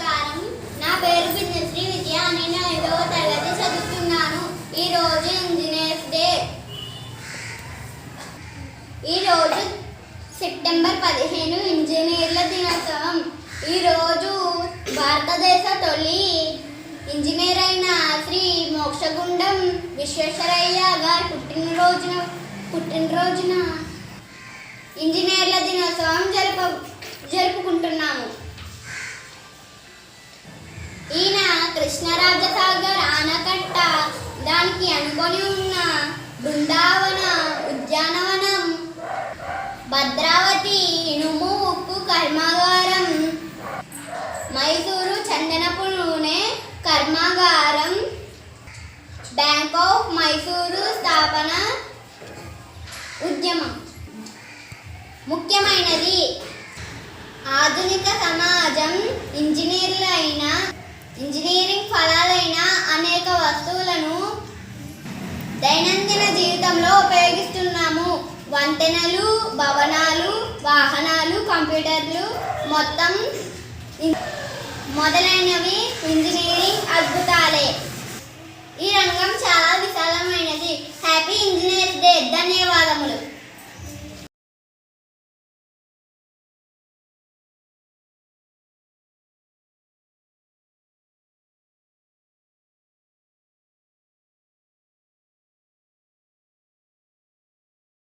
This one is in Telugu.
నమస్కారం. నా పేరు బిందుశ్రీ విద్య. నేను 5వ తరగతి చదువుతున్నాను. ఈరోజు ఇంజనీర్స్ డే. ఈరోజు సెప్టెంబర్ 15 ఇంజనీర్ల దినోత్సవం. ఈరోజు భారతదేశ తొలి ఇంజనీర్ అయిన శ్రీ మోక్షగుండం విశ్వేశ్వరయ్య గారి పుట్టినరోజున ఇంజనీర్ల దినోత్సవం జరుపుకుంటున్నాము. ఈయన కృష్ణరాజసాగర్ ఆనకట్ట, దానికి అనుకొని ఉన్న బృందావన ఉద్యానవనం, భద్రావతి ఇనుము ఉక్కు కర్మాగారం, మైసూరు చందనపు నూనె కర్మాగారం, బ్యాంక్ ఆఫ్ మైసూరు స్థాపన ఉద్యమం. ముఖ్యమైనది, ఆధునిక సమాజం ఇంజనీరింగ్ ఫలాలైన అనేక వస్తువులను దైనందిన జీవితంలో ఉపయోగిస్తున్నాము. వంతెనలు, భవనాలు, వాహనాలు, కంప్యూటర్లు మొత్తం మొదలైనవి ఇంజనీరింగ్ అద్భుతాలే. ఈ రంగం చాలా విశాలమైనది. హ్యాపీ